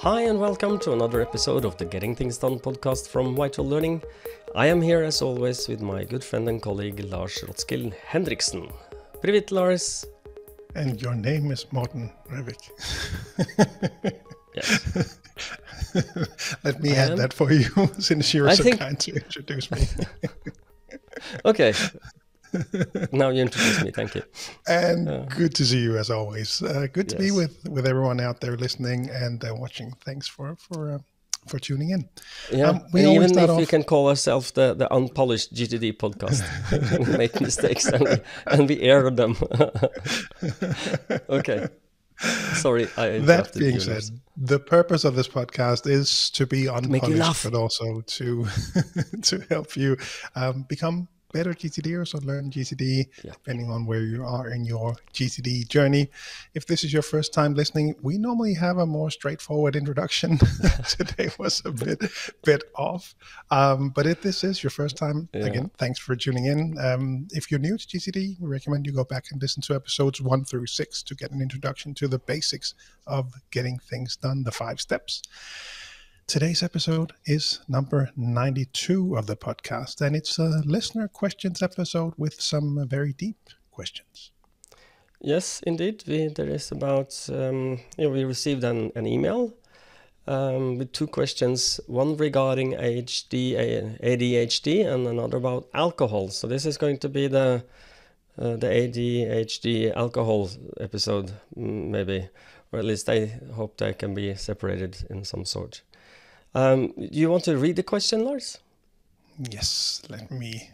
Hi and welcome to another episode of the Getting Things Done podcast from Vital Learning. I am here as always with my good friend and colleague Lars Rotskill Hendriksen. Привет, Lars. And your name is Morten Revik. Yes. Let me add that for you, since you're kind to introduce me. Okay. Now you introduce me, thank you. And good to see you as always. Good to be with everyone out there listening and watching. Thanks for tuning in. Yeah, even if we can call ourselves the unpolished GTD podcast. We make mistakes and we air them. Okay. Sorry, I interrupted. That being said, the purpose of this podcast is to be unpolished, but also to help you become better GTDers or learn GTD, depending on where you are in your GTD journey. If this is your first time listening, we normally have a more straightforward introduction. Today was a bit off. But if this is your first time, again, thanks for tuning in. If you're new to GTD, we recommend you go back and listen to episodes 1 through 6 to get an introduction to the basics of getting things done, the 5 steps. Today's episode is number 92 of the podcast, and it's a listener questions episode with some very deep questions. Yes, indeed. There is about, we received an email with 2 questions, one regarding ADHD and another about alcohol. So this is going to be the ADHD alcohol episode, maybe, or at least I hope they can be separated in some sort. You want to read the question, Lars? Yes, let me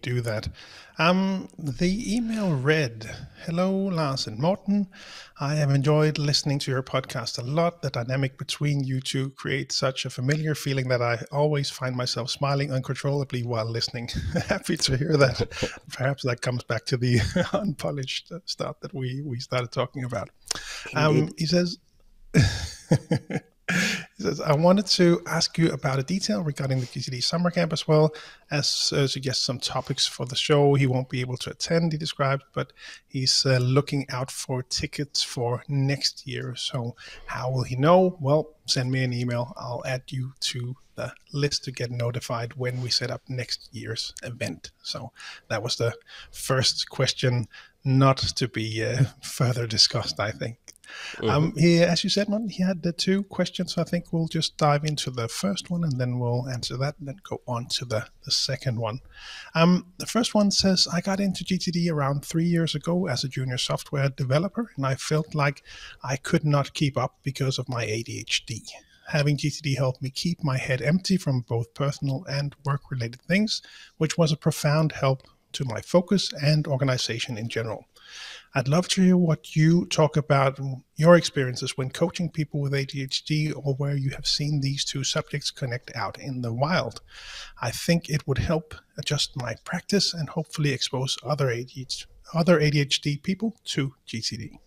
do that. The email read, "Hello, Lars and Morten. I have enjoyed listening to your podcast a lot. The dynamic between you two creates such a familiar feeling that I always find myself smiling uncontrollably while listening." Happy to hear that. Perhaps that comes back to the unpolished stuff that we started talking about. He says... He says, "I wanted to ask you about a detail regarding the GTD summer camp as well as suggest some topics for the show. He won't be able to attend, he described, but he's looking out for tickets for next year. So how will he know? Well, send me an email. I'll add you to the list to get notified when we set up next year's event." So that was the first question, not to be further discussed, I think. As you said, man, he had the 2 questions. So I think we'll just dive into the first one and then we'll answer that and then go on to the second one. The first one says, "I got into GTD around 3 years ago as a junior software developer, and I felt like I could not keep up because of my ADHD. Having GTD helped me keep my head empty from both personal and work-related things, which was a profound help to my focus and organization in general. I'd love to hear what you talk about your experiences when coaching people with ADHD or where you have seen these 2 subjects connect out in the wild. I think it would help adjust my practice and hopefully expose other ADHD people to GTD."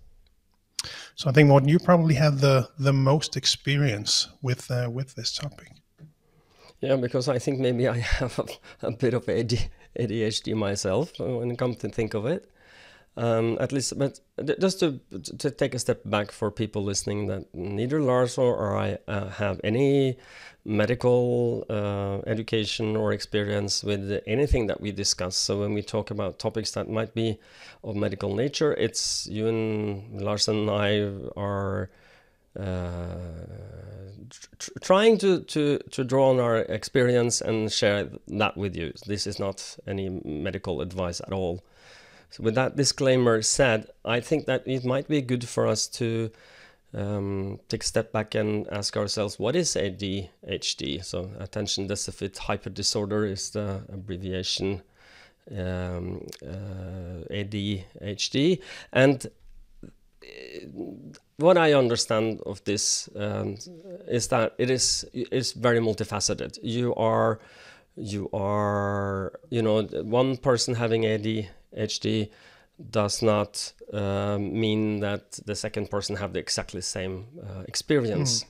So I think, Morten, you probably have the most experience with this topic. Yeah, because I think maybe I have a bit of ADHD myself when it comes to think of it. At least, but just to take a step back for people listening, that neither Lars or I have any medical education or experience with anything that we discuss. So when we talk about topics that might be of medical nature, it's you and Lars and I are trying to draw on our experience and share that with you. This is not any medical advice at all. So with that disclaimer said, I think that it might be good for us to take a step back and ask ourselves, what is ADHD? So attention deficit hyper disorder is the abbreviation, ADHD. And what I understand of this is that it is very multifaceted. You are, one person having ADHD does not mean that the second person have the exactly same experience.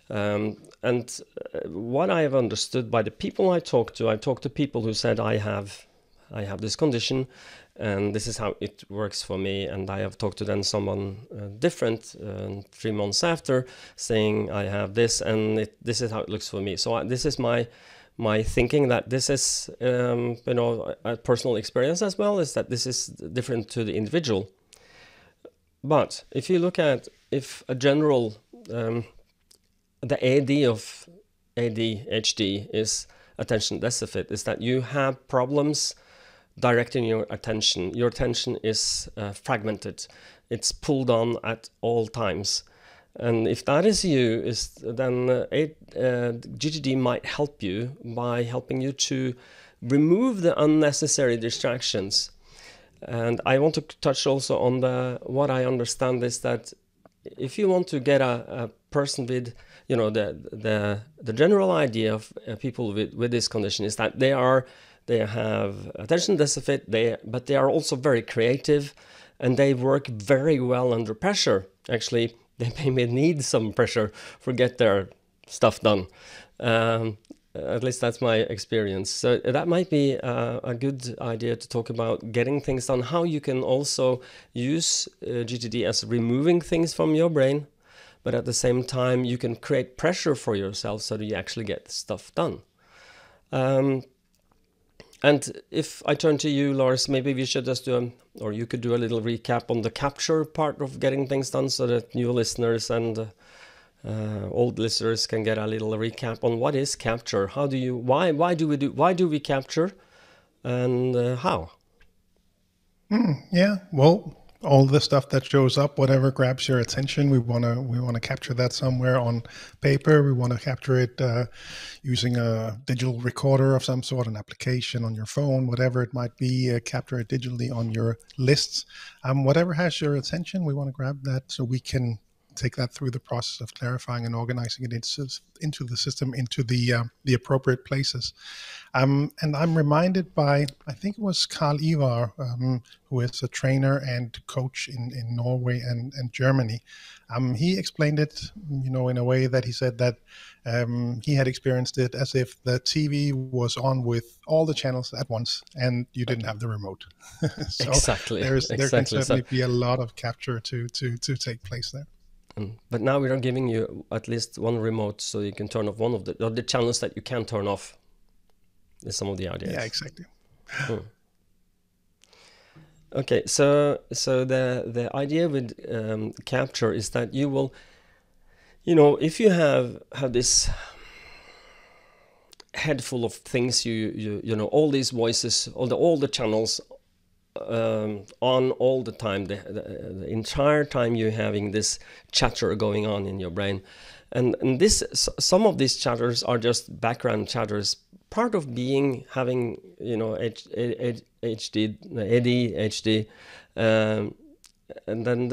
And what I have understood by the people I talk to people who said I have this condition, and this is how it works for me. And I have talked to then someone different 3 months after, saying I have this, and this is how it looks for me. So this is my thinking, that this is a personal experience as well, is that this is different to the individual. But if you look at if a general the AD of ADHD is attention deficit, is that you have problems directing your attention. Your attention is fragmented. It's pulled on at all times. And if that is you, then GTD might help you by helping you to remove the unnecessary distractions. And I want to touch also on what I understand is that if you want to get a person with, the general idea of people with this condition is that they have attention deficit, but they are also very creative, and they work very well under pressure. Actually, they may need some pressure to get their stuff done. At least that's my experience. So that might be a good idea to talk about getting things done, how you can also use GTD as removing things from your brain, but at the same time you can create pressure for yourself so that you actually get stuff done. And if I turn to you, Lars, maybe we should just or you could do a little recap on the capture part of getting things done, so that new listeners and old listeners can get a little recap on what is capture. Why do we capture, and how? Yeah, well, all the stuff that shows up, whatever grabs your attention, we want to capture that somewhere on paper. We want to capture it using a digital recorder of some sort, an application on your phone, whatever it might be. Capture it digitally on your lists. Whatever has your attention, we want to grab that so we can take that through the process of clarifying and organizing it into the system, into the appropriate places. And I'm reminded by, I think it was Carl Ivar, who is a trainer and coach in Norway and Germany. He explained it, in a way that he said that he had experienced it as if the TV was on with all the channels at once and you didn't have the remote. So exactly. There can certainly be a lot of capture to take place there. But now we are giving you at least one remote, so you can turn off one of the channels that you can turn off. Is some of the ideas. Yeah, exactly. Okay, so the idea with capture is that you will, if you have this head full of things, all these voices, all the channels on all the time, the entire time you're having this chatter going on in your brain, and some of these chatters are just background chatters, part of having ADHD, and then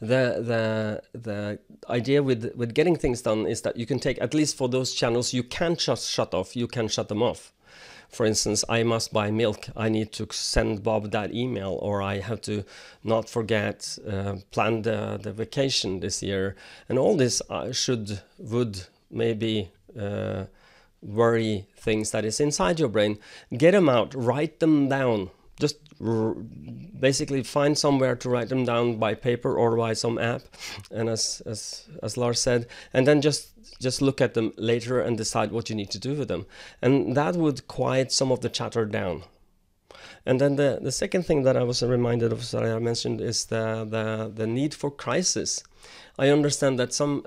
the idea with getting things done is that you can take, at least for those channels you can just shut off, you can shut them off. For instance, I must buy milk. I need to send Bob that email, or I have to not forget plan the vacation this year. And all this would maybe worry things that is inside your brain. Get them out, write them down. Just basically find somewhere to write them down by paper or by some app, and as Lars said, and then just look at them later and decide what you need to do with them, and that would quiet some of the chatter down. And then the second thing that I was reminded of, that I mentioned, is the need for crisis. I understand that some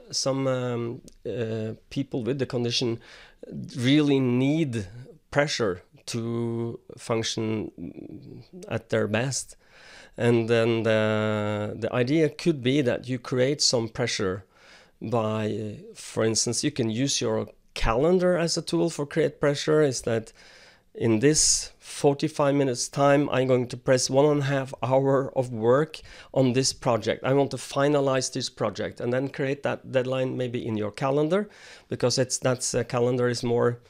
people with the condition really need pressure to function at their best, and then the idea could be that you create some pressure by, for instance, you can use your calendar as a tool for create pressure. Is that in this 45 minutes time I'm going to press 1.5 hours of work on this project. I want to finalize this project, and then create that deadline maybe in your calendar, because calendar is more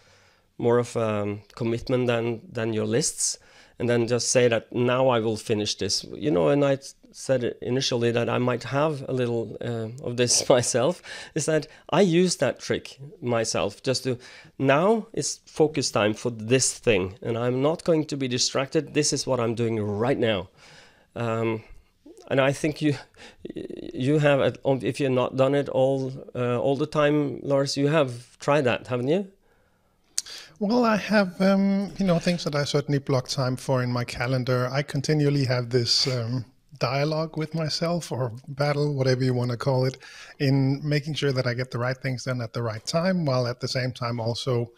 of a commitment than your lists. and then just say that now I will finish this. And I said initially that I might have a little of this myself, is that I use that trick myself, just to, now it's focus time for this thing, and I'm not going to be distracted. This is what I'm doing right now. And I think you have, if you've not done it all the time, Lars, you have tried that, haven't you? Well, I have, things that I certainly block time for in my calendar. I continually have this dialogue with myself, or battle, whatever you want to call it, in making sure that I get the right things done at the right time, while at the same time also,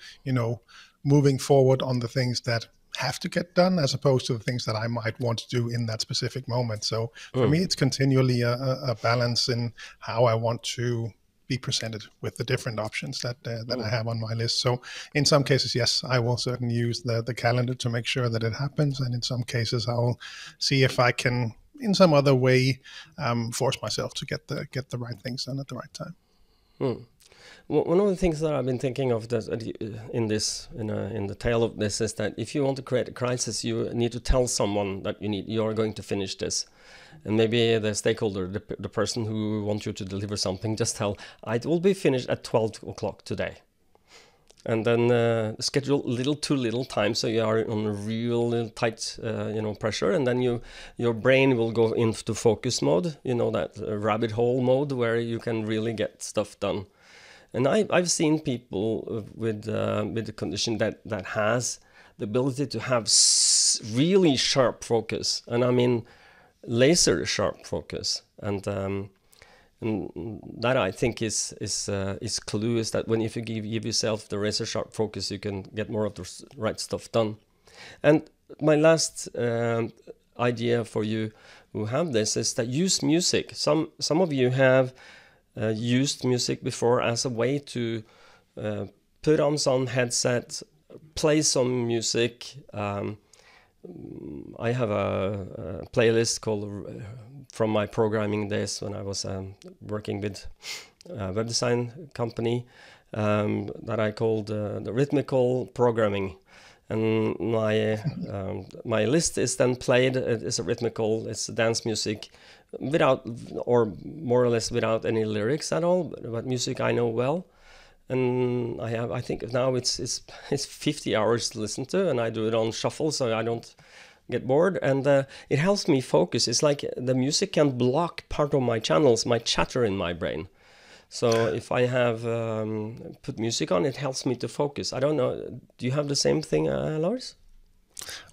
moving forward on the things that have to get done, as opposed to the things that I might want to do in that specific moment. So for me, it's continually a balance in how I want to be presented with the different options that I have on my list. So in some cases, yes, I will certainly use the calendar to make sure that it happens. And in some cases, I'll see if I can, in some other way, force myself to get the right things done at the right time. Well, one of the things that I've been thinking of in the tail of this is that if you want to create a crisis, you need to tell someone that you are going to finish this. And maybe the stakeholder, the person who wants you to deliver something, just tell, it will be finished at 12 o'clock today. And then schedule too little time, so you are on a real tight pressure, and then your brain will go into focus mode, that rabbit hole mode where you can really get stuff done. And I've seen people with the condition that has the ability to have really sharp focus, and I mean laser sharp focus, and that I think is clue, is that if you give yourself the razor sharp focus, you can get more of the right stuff done. And my last idea for you who have this is that use music. Some of you have used music before as a way to put on some headset, play some music. I have a playlist called, from my programming days when I was working with a web design company, that I called the rhythmical programming. And my list is then played. It's a rhythmical, it's dance music, without, or more or less without any lyrics at all, but music I know well. And I think now it's 50 hours to listen to, and I do it on shuffle so I don't get bored, and it helps me focus. It's like the music can block part of my channels, my chatter in my brain. So if I have put music on, it helps me to focus. I don't know, do you have the same thing, Lars?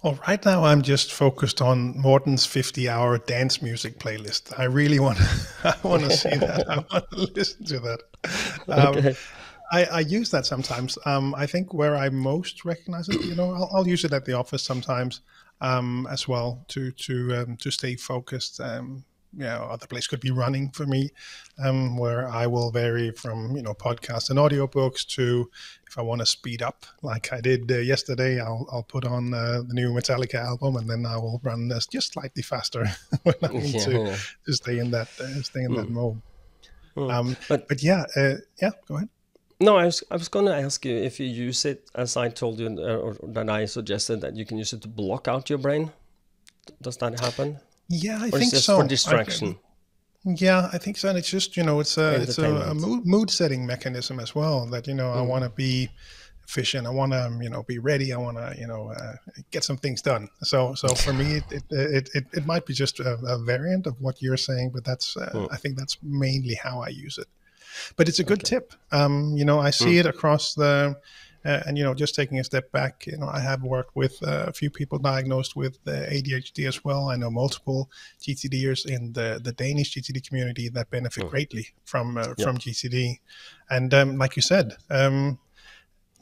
Well, right now I'm just focused on Morten's 50-hour dance music playlist. I really want to see that. I want to listen to that. Okay. I use that sometimes. I think where I most recognize it, I'll use it at the office sometimes as well to stay focused. Other place could be running for me, where I will vary from podcasts and audiobooks to, if I want to speed up, like I did yesterday, I'll put on the new Metallica album, and then I will run just slightly faster when I need to stay in that mode. But yeah, go ahead. No, I was going to ask you if you use it, as I told you, or that I suggested, that you can use it to block out your brain. Does that happen? Yeah, I or think is this so. For distraction? I think so. And it's just, it's a mood setting mechanism as well, that, I want to be efficient. I want to, be ready. I want to, get some things done. So for me, it might be just a variant of what you're saying, but that's, I think that's mainly how I use it. But it's a good tip. I see it across the, and just taking a step back, I have worked with a few people diagnosed with ADHD as well. I know multiple GTDers in the Danish GTD community that benefit greatly from GTD. And like you said,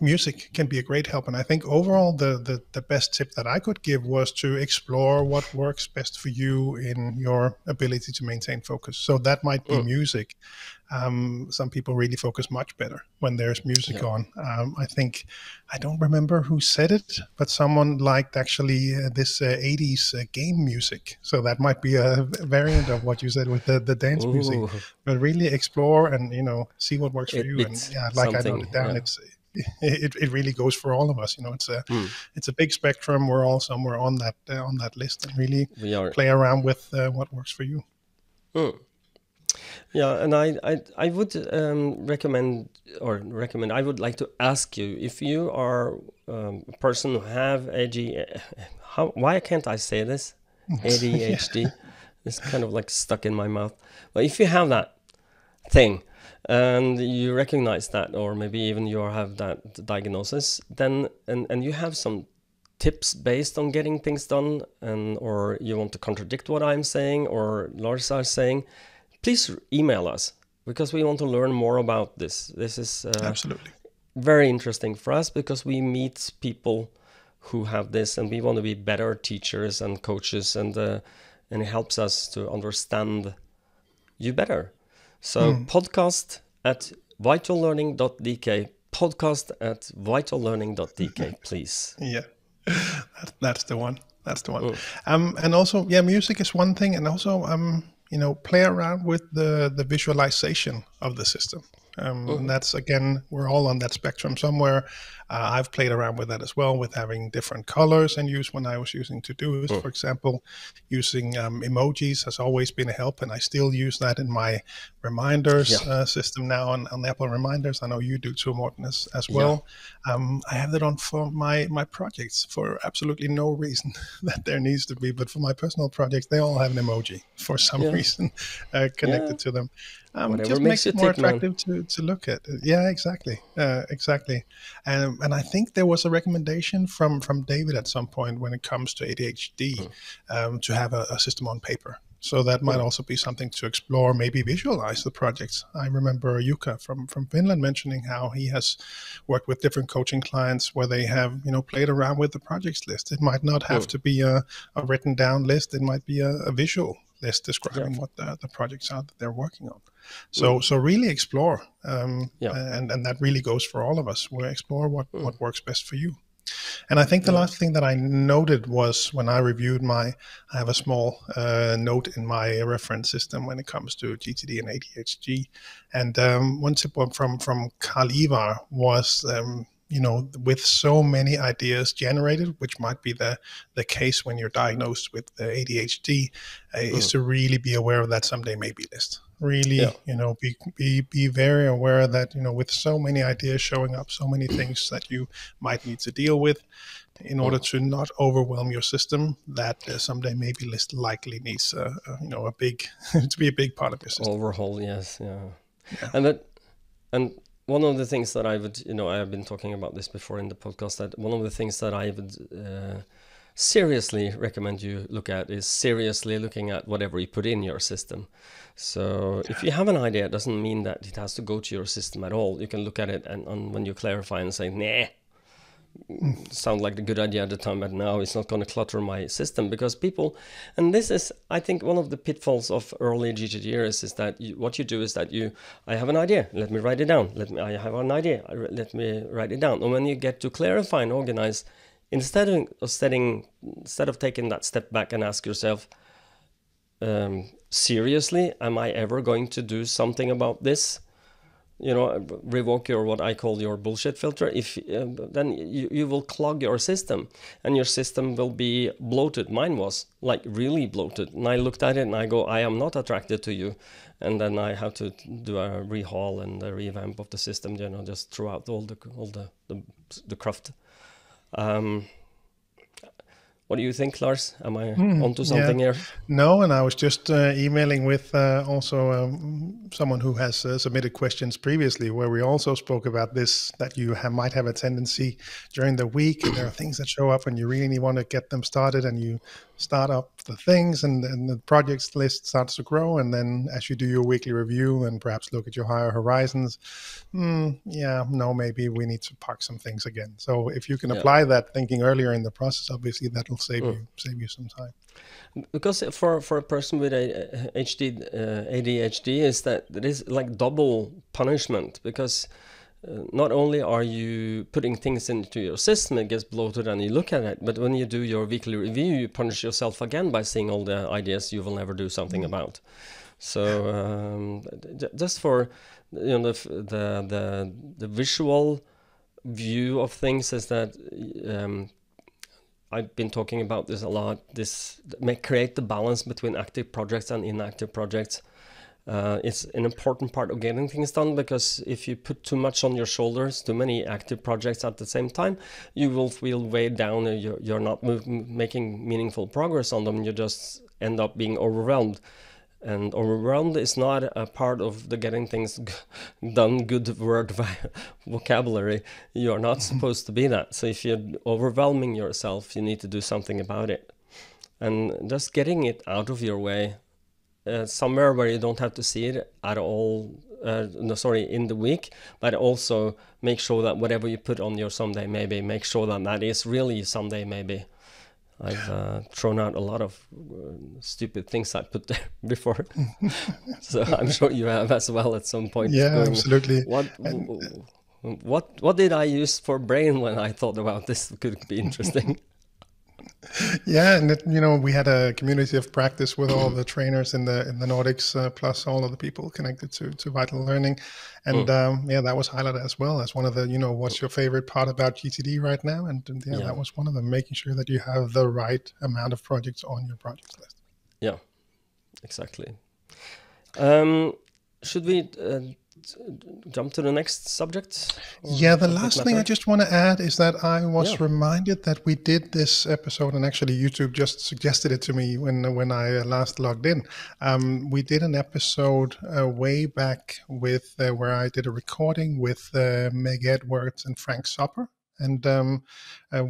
music can be a great help. And I think overall the best tip that I could give was to explore what works best for you in your ability to maintain focus. So that might be music. Some people really focus much better when there's music on. I think, I don't remember who said it, but someone liked actually this 80s game music. So that might be a variant of what you said with the dance music. But really explore and, see what works for you. And like I noted down, it really goes for all of us. It's a big spectrum. We're all somewhere on that list, and really We are. play around with what works for you. Yeah, and I would recommend. I would like to ask you, if you are a person who have why can't I say this? ADHD. It's kind of like stuck in my mouth. But if you have that thing and you recognize that, or maybe even you have that diagnosis, then and you have some tips based on getting things done, or you want to contradict what I'm saying or Lars are saying, please email us, because we want to learn more about this. This is Absolutely very interesting for us, because we meet people who have this, and we want to be better teachers and coaches, and it helps us to understand you better. So podcast at VitalLearning.dk, podcast at VitalLearning.dk, please. Yeah, that's the one. That's the one. And also, music is one thing, and also play around with the visualization of the system. And that's, again, we're all on that spectrum somewhere. I've played around with that as well, with having different colors and use when I was using Todoist, for example. Using emojis has always been a help, and I still use that in my reminders system now on Apple Reminders. I know you do too, Morten, as well. I have that on for my projects for absolutely no reason that there needs to be, but for my personal projects, they all have an emoji for some reason connected to them. Just makes it more attractive to look at. Yeah, exactly. And I think there was a recommendation from David at some point when it comes to ADHD to have a system on paper. So that might also be something to explore, maybe visualize the projects. I remember Jukka from Finland mentioning how he has worked with different coaching clients where they have, played around with the projects list. It might not have to be a written down list. It might be a visual list describing what the projects are that they're working on. So really explore, and that really goes for all of us. We explore what works best for you. And I think the last thing that I noted was when I reviewed I have a small note in my reference system when it comes to GTD and ADHD. And one tip from Carl Ivar was, with so many ideas generated, which might be the case when you're diagnosed with ADHD, is to really be aware of that someday maybe list. Really, be very aware that, with so many ideas showing up, so many things that you might need to deal with, in order to not overwhelm your system, that someday maybe list likely needs a big to be a big part of your system. Overhaul, yes, and one of the things that I would, I have been talking about this before in the podcast, that one of the things that I would seriously recommend you look at is seriously looking at whatever you put in your system. So if you have an idea, it doesn't mean that it has to go to your system at all. You can look at it and when you clarify and say, nah, sound like a good idea at the time, but now it's not going to clutter my system. Because people, and this is, I think, one of the pitfalls of early GTDers is that what you do is that I have an idea, let me write it down. I have an idea, let me write it down. And when you get to clarify and organize, instead of taking that step back and ask yourself, seriously, am I ever going to do something about this? Revoke what I call your bullshit filter. If then you will clog your system, and your system will be bloated. Mine was like really bloated, and I looked at it and I go, I am not attracted to you, and then I have to do a rehaul and a revamp of the system. Just throw out all the craft. What do you think, Lars? Am I onto something here? No, and I was just emailing with also someone who has submitted questions previously, where we also spoke about this, that you might have a tendency during the week, and there are things that show up and you really want to get them started, and you start up the things and the projects list starts to grow. And then as you do your weekly review and perhaps look at your higher horizons, maybe we need to park some things again. So if you can apply that thinking earlier in the process, obviously that'll save you some time. Because for a person with ADHD is that it is like double punishment, because not only are you putting things into your system, it gets bloated and you look at it, but when you do your weekly review, you punish yourself again by seeing all the ideas you will never do something about. So just for the visual view of things is that I've been talking about this a lot. This create the balance between active projects and inactive projects. It's an important part of getting things done, because if you put too much on your shoulders, too many active projects at the same time, you will feel weighed down and you're not making meaningful progress on them. You just end up being overwhelmed. And overwhelmed is not a part of the getting things done good word vocabulary. You are not supposed to be that. So if you're overwhelming yourself, you need to do something about it. And just getting it out of your way, somewhere where you don't have to see it at all, in the week, but also make sure that whatever you put on your someday maybe, make sure that that is really someday maybe. I've thrown out a lot of stupid things I put there before, so I'm sure you have as well at some point. Yeah, absolutely. What did I use for brain when I thought about this? Could be interesting. Yeah, and we had a community of practice with all the trainers in the Nordics, plus all of the people connected to Vital Learning, and that was highlighted as well as one of the what's your favorite part about GTD right now, and that was one of them, making sure that you have the right amount of projects on your project list. Yeah, exactly. Should we jump to the next subject? Yeah, the last thing I just want to add is that I was reminded that we did this episode, and actually YouTube just suggested it to me when I last logged in. We did an episode way back with where I did a recording with Meg Edwards and Frank Sopper, and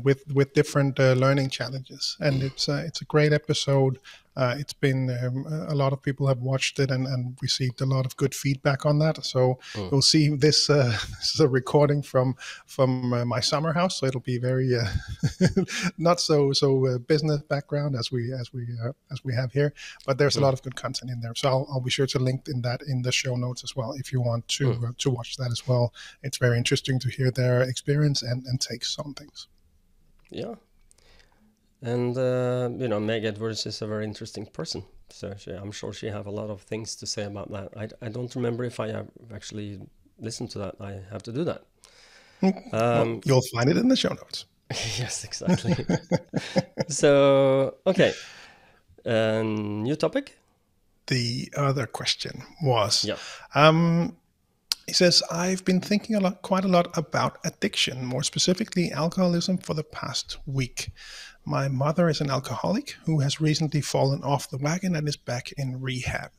with different learning challenges, and it's a great episode. It's been a lot of people have watched it and received a lot of good feedback on that. So you'll see this, this is a recording from my summer house, so it'll be very not so business background as we have here, but there's a lot of good content in there. So I'll be sure to link that in the show notes as well if you want to watch that as well. It's very interesting to hear their experience and takes on things. Yeah. And, Meg Edwards is a very interesting person. So I'm sure she have a lot of things to say about that. I don't remember if I have actually listened to that. I have to do that. Well, you'll find it in the show notes. Yes, exactly. So, okay. New topic? The other question was... He says, I've been thinking quite a lot about addiction, more specifically alcoholism, for the past week. My mother is an alcoholic who has recently fallen off the wagon and is back in rehab.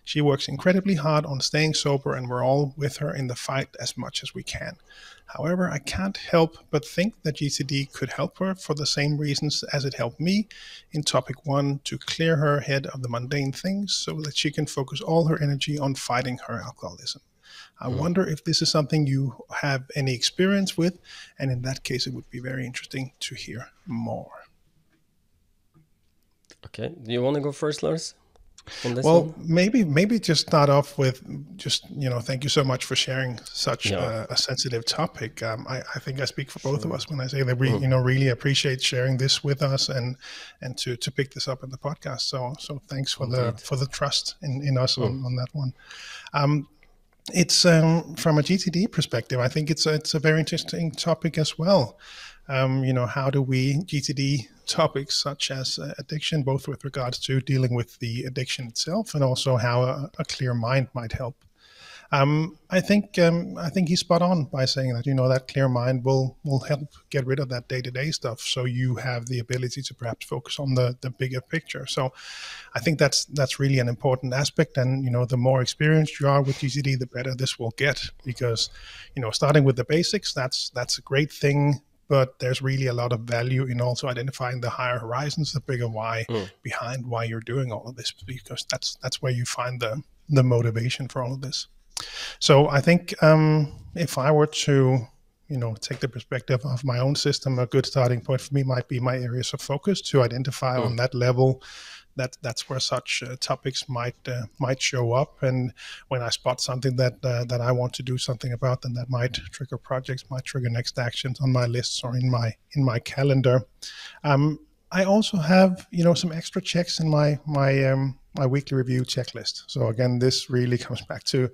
She works incredibly hard on staying sober, and we're all with her in the fight as much as we can. However, I can't help but think that GTD could help her for the same reasons as it helped me in topic 1, to clear her head of the mundane things so that she can focus all her energy on fighting her alcoholism. I wonder if this is something you have any experience with, and in that case, it would be very interesting to hear more. Okay, do you want to go first, Lars? Well, maybe just start off with just, thank you so much for sharing such a sensitive topic. I think I speak for both of us when I say that we, really appreciate sharing this with us and to pick this up in the podcast. So thanks for the trust in us on that one. It's from a GTD perspective, I think it's a very interesting topic as well. How do we GTD topics such as addiction, both with regards to dealing with the addiction itself and also how a clear mind might help. I think he's spot on by saying that, that clear mind will help get rid of that day-to-day stuff. So you have the ability to perhaps focus on the bigger picture. So I think that's really an important aspect. And, the more experienced you are with GTD, the better this will get, because, starting with the basics, that's a great thing. But there's really a lot of value in also identifying the higher horizons, the bigger why behind why you're doing all of this, because that's where you find the motivation for all of this. So I think if I were to, take the perspective of my own system, a good starting point for me might be my areas of focus to identify on that level. That's where such topics might show up, and when I spot something that I want to do something about, then that might trigger projects, might trigger next actions on my lists or in my calendar. I also have some extra checks in my my weekly review checklist. So again, this really comes back to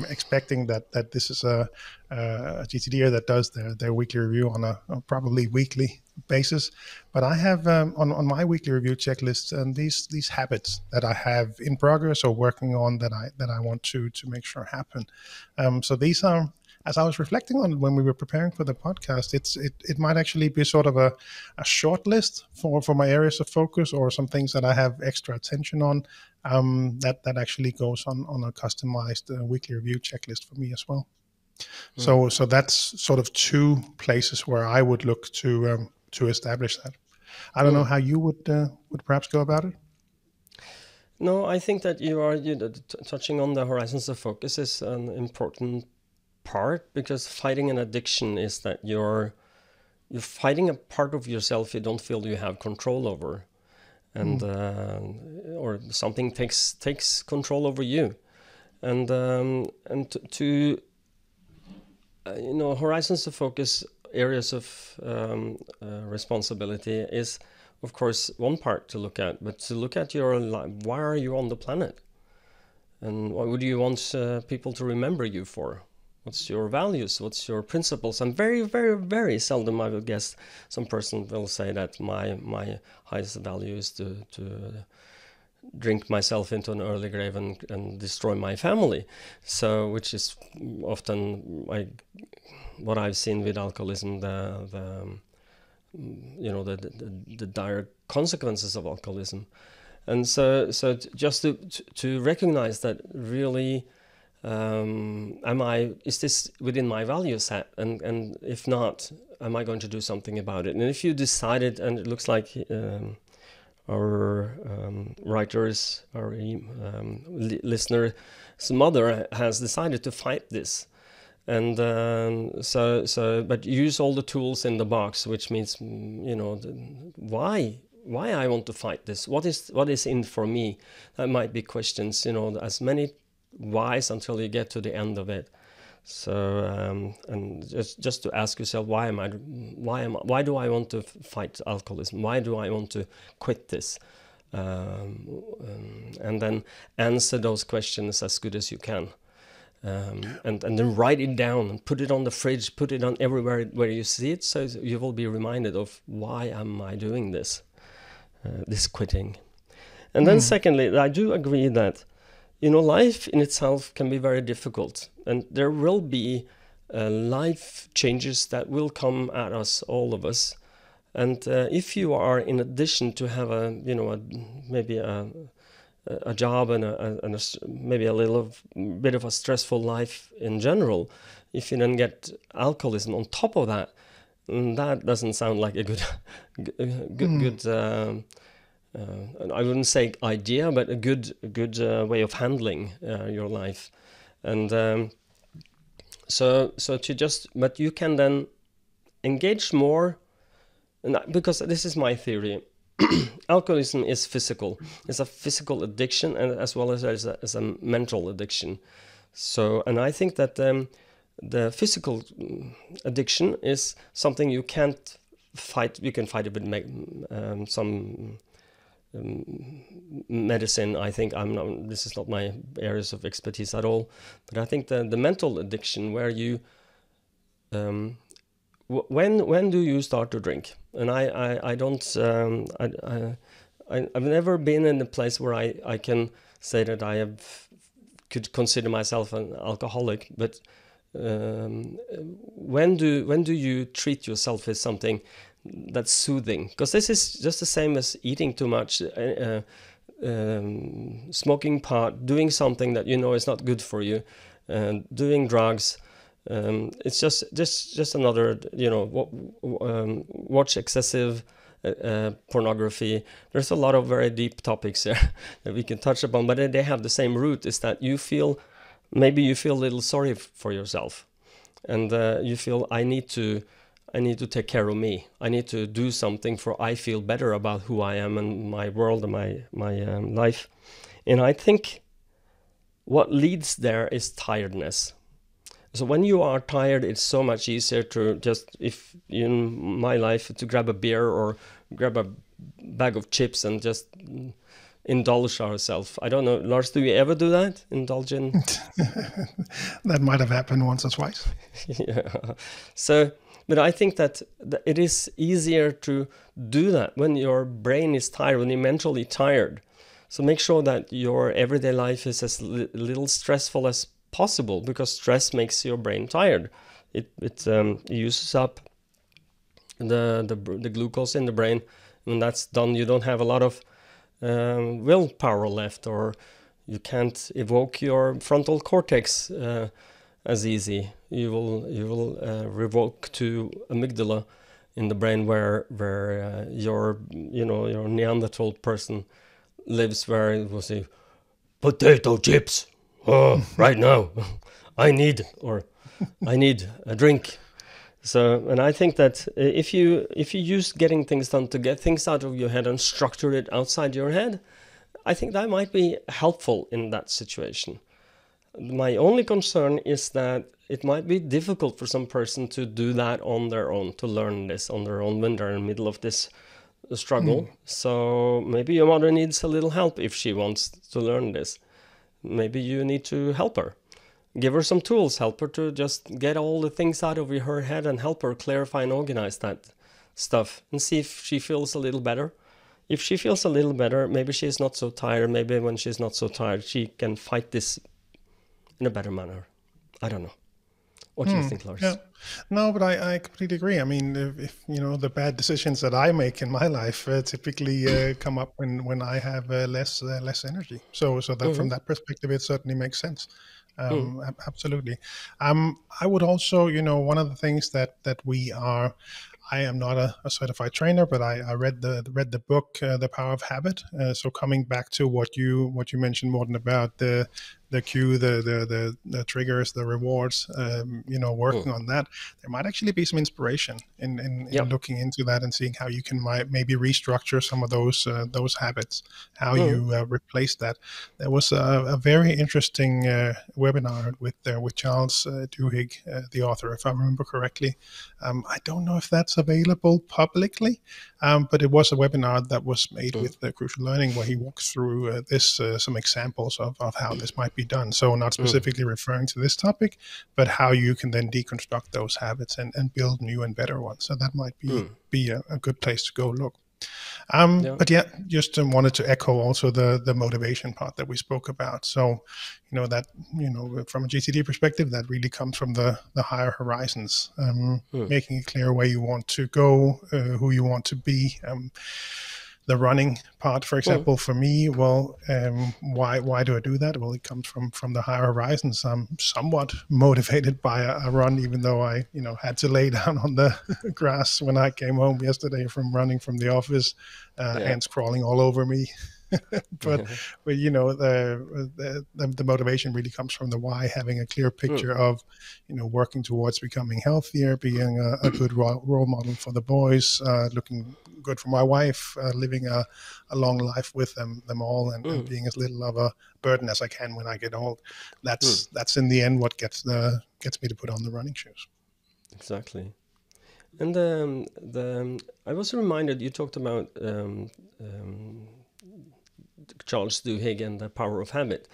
expecting that this is a GTDer that does their weekly review on a probably weekly basis. But I have on my weekly review checklist these habits that I have in progress or working on that I want to make sure happen. So these are, as I was reflecting on it when we were preparing for the podcast, it might actually be sort of a short list for my areas of focus or some things that I have extra attention on, that actually goes on a customized weekly review checklist for me as well. So that's sort of two places where I would look to establish that. I don't know how you would perhaps go about it. No, I think that you are touching on the horizons of focus is an important part, because fighting an addiction is that you're fighting a part of yourself you don't feel you have control over, and or something takes control over you, and to horizons of focus, areas of responsibility is of course one part to look at, but to look at your life. Why are you on the planet, and what would you want people to remember you for? What's your values? What's your principles? And very, very, very seldom I will guess some person will say that my highest value is to drink myself into an early grave and destroy my family. So, which is often what I've seen with alcoholism, the dire consequences of alcoholism. And so just to recognize that really, is this within my value set, and if not, am I going to do something about it? And if you decided, and it looks like our writers, our listener's mother has decided to fight this, and but use all the tools in the box, which means why I want to fight this, what is in for me. That might be questions, as many whys until you get to the end of it. So and just to ask yourself, why do I want to fight alcoholism? Why do I want to quit this? And then answer those questions as good as you can. And then write it down and put it on the fridge, put it on everywhere where you see it, so you will be reminded of why am I doing this quitting. And then secondly, I do agree that life in itself can be very difficult, and there will be life changes that will come at us, all of us. And if you are, in addition to have maybe a job and maybe a little bit of a stressful life in general, if you then get alcoholism on top of that, that doesn't sound like a good I wouldn't say idea, but a good way of handling your life. And but you can then engage more, and because this is my theory. Alcoholism is physical. It's a physical addiction, and as well as a mental addiction. So, and I think that the physical addiction is something you can't fight. You can fight it with some medicine. I think this is not my areas of expertise at all, but I think the mental addiction, where you when do you start to drink? And I don't I've never been in a place where I can say that could consider myself an alcoholic, but when do you treat yourself as something that's soothing? Because this is just the same as eating too much, smoking pot, doing something that is not good for you, doing drugs. It's just another, watch excessive pornography. There's a lot of very deep topics there that we can touch upon, but they have the same root, is that maybe you feel a little sorry for yourself, and you feel I need to take care of me. I need to do something for I feel better about who I am and my world and my life. And I think what leads there is tiredness. So when you are tired, it's so much easier to just, if in my life, to grab a beer or grab a bag of chips and just indulge ourselves. I don't know, Lars, do you ever do that? Indulge in? That might have happened once or twice. Yeah. So, but I think that it is easier to do that when your brain is tired, when you're mentally tired. So make sure that your everyday life is as little stressful as possible, because stress makes your brain tired. It uses up the glucose in the brain. When that's done, you don't have a lot of willpower left, or you can't evoke your frontal cortex as easy. You will revoke to amygdala in the brain, where your Neanderthal person lives, where it will say potato chips. Oh, right now, I need a drink. So, and I think that if you use getting things done to get things out of your head and structure it outside your head, I think that might be helpful in that situation. My only concern is that it might be difficult for some person to do that on their own, to learn this on their own when they're in the middle of this struggle. So maybe your mother needs a little help if she wants to learn this. Maybe you need to help her. Give her some tools, help her to just get all the things out of her head and help her clarify and organize that stuff, and see if she feels a little better. If she feels a little better, maybe she's not so tired. Maybe when she's not so tired, she can fight this in a better manner. I don't know. What do you think, Lars? Yeah. No, but I completely agree. I mean, if the bad decisions that I make in my life typically come up when I have less energy. So that from that perspective, it certainly makes sense. Absolutely. I would also, one of the things that we are. I am not a certified trainer, but I read the book, The Power of Habit. So coming back to what you mentioned, Morten, about the cue, the triggers, the rewards, working on that, there might actually be some inspiration in looking into that and seeing how you can maybe restructure some of those habits, how you replace that. There was a very interesting webinar with Charles Duhigg, the author, if I remember correctly. I don't know if that's available publicly, but it was a webinar that was made with Crucial Learning, where he walks through some examples of how this might be done. So not specifically referring to this topic, but how you can then deconstruct those habits and build new and better ones. So that might be a good place to go look. But yeah, just wanted to echo also the motivation part that we spoke about. So, that, from a GTD perspective, that really comes from the higher horizons, making it clear where you want to go, who you want to be. The running part, for example, for me, well, why do I do that? Well, it comes from the higher horizons. I'm somewhat motivated by a run, even though I, had to lay down on the grass when I came home yesterday from running from the office, ants crawling all over me. but the motivation really comes from the why, having a clear picture of, working towards becoming healthier, being a good role model for the boys, looking good for my wife, living a long life with them all, and being as little of a burden as I can when I get old. That's in the end what gets me to put on the running shoes. Exactly. And I was reminded, you talked about Charles Duhigg and The Power of Habit.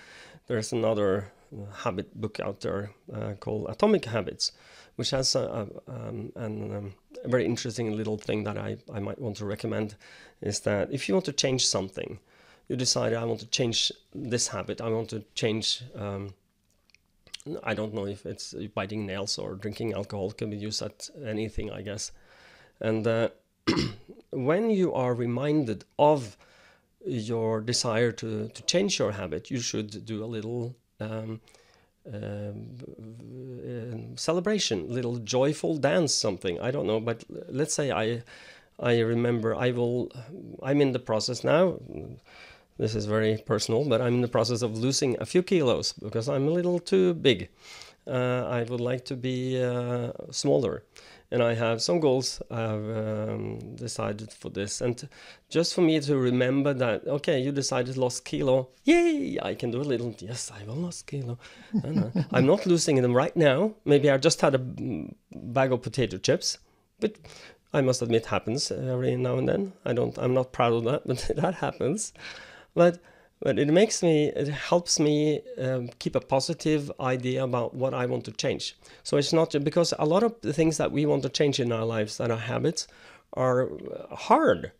There's another habit book out there called Atomic Habits, which has a very interesting little thing that I might want to recommend, is that if you want to change something, you decide, I want to change this habit, I want to change, I don't know if it's biting nails or drinking alcohol, can be used at anything, I guess. And when you are reminded of your desire to change your habit, you should do a little celebration, little joyful dance, something. I don't know, but let's say I remember I'm in the process now. This is very personal, but I'm in the process of losing a few kilos because I'm a little too big. I would like to be smaller. And I have some goals I've decided for this. And just for me to remember that, okay, you decided lost kilo. Yay, I can do a little, yes, I will lose kilo. I'm not losing them right now. Maybe I just had a bag of potato chips. But I must admit, happens every now and then. I'm not proud of that, but that happens. But But it helps me keep a positive idea about what I want to change. So it's not because a lot of the things that we want to change in our lives, that are habits, are hard.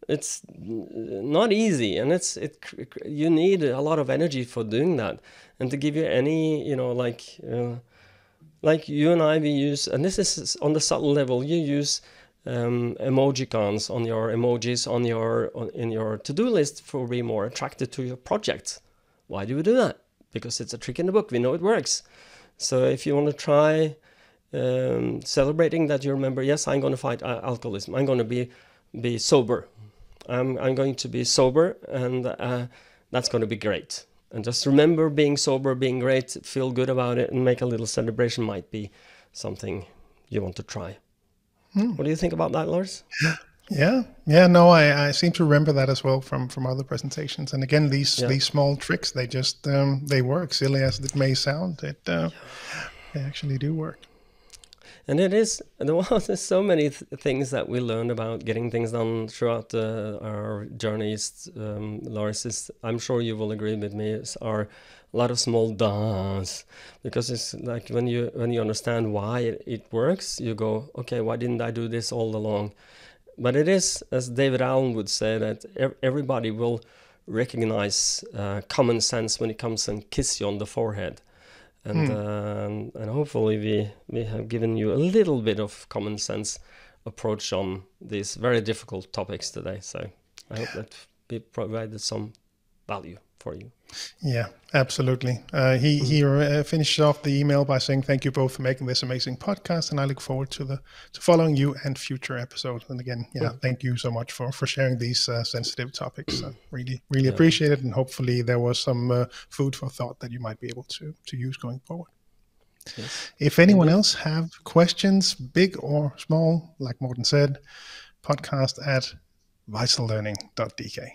It's not easy, and you need a lot of energy for doing that. And to give you any, like you and I, we use, and this is on the subtle level, you use emojicons on your emojis in your to-do list for being more attracted to your project. Why do we do that? Because it's a trick in the book. We know it works. So if you want to try celebrating that, you remember, yes, I'm going to fight alcoholism. I'm going to be sober. I'm going to be sober, and that's going to be great. And just remember being sober, being great, feel good about it, and make a little celebration might be something you want to try. What do you think about that, Lars? Yeah. No, I seem to remember that as well from other presentations. And again, these small tricks, they just they work. Silly as it may sound, they actually do work. And there's so many things that we learn about getting things done throughout our journeys. Lars, I'm sure you will agree with me, are a lot of small dons, because it's like when you understand why it works, you go, okay, why didn't I do this all along? But it is, as David Allen would say, that everybody will recognize common sense when it comes and kiss you on the forehead. And hopefully we have given you a little bit of common sense approach on these very difficult topics today. So I hope that we provided some value for you. Yeah, absolutely. He finished off the email by saying, "Thank you both for making this amazing podcast, and I look forward to following you and future episodes." And again, thank you so much for sharing these sensitive topics. Really appreciate it, and hopefully there was some food for thought that you might be able to use going forward. Yes. If anyone else have questions, big or small, like Morten said, podcast at VitalLearning.eu.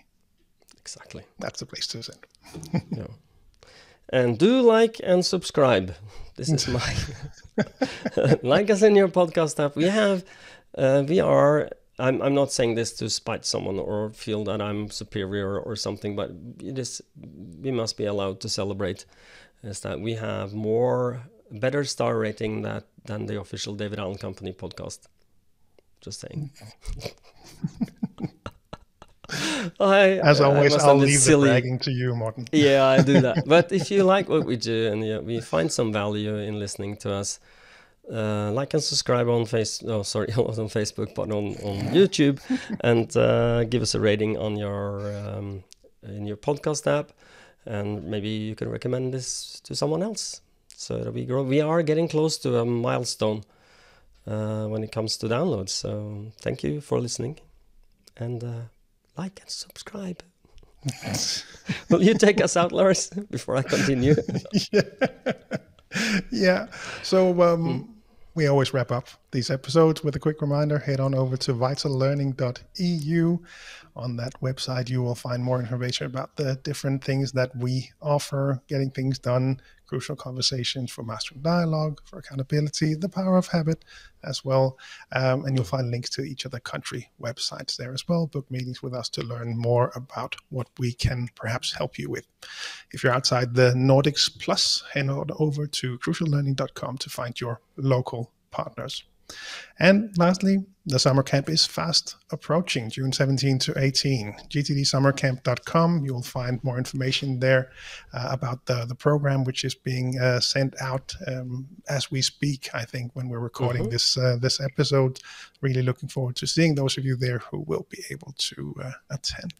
Exactly. That's the place to send. Yeah. And do like and subscribe. This is my like us in your podcast app. I'm not saying this to spite someone or feel that I'm superior or something, but we must be allowed to celebrate is that we have better star rating than the official David Allen Company podcast. Just saying. As always, I'll leave the bragging to you, Morten. Yeah, I do that. But if you like what we do and we find some value in listening to us, like and subscribe on not on Facebook, but on YouTube, and give us a rating on in your podcast app, and maybe you can recommend this to someone else so that we grow. We are getting close to a milestone when it comes to downloads. So thank you for listening, and like and subscribe. Will you take us out, Lars, before I continue? Yeah. So we always wrap up these episodes with a quick reminder. Head on over to VitalLearning.eu. On that website, you will find more information about the different things that we offer, getting things done, crucial conversations for mastering dialogue, for accountability, the power of habit as well. And you'll find links to each of the country websites there as well. Book meetings with us to learn more about what we can perhaps help you with. If you're outside the Nordics plus, head on over to cruciallearning.com to find your local partners. And lastly, the summer camp is fast approaching, June 17 to 18. GTDsummercamp.com. You'll find more information there about the program, which is being sent out as we speak, I think, when we're recording this episode. Really looking forward to seeing those of you there who will be able to attend.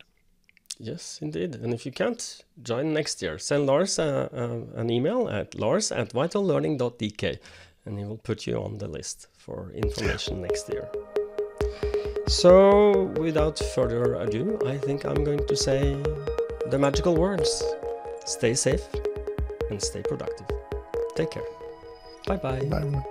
Yes, indeed. And if you can't join next year, send Lars an email at lars@vitallearning.eu. And he will put you on the list for information next year. So, without further ado, I think I'm going to say the magical words. Stay safe and stay productive. Take care. Bye-bye. Bye.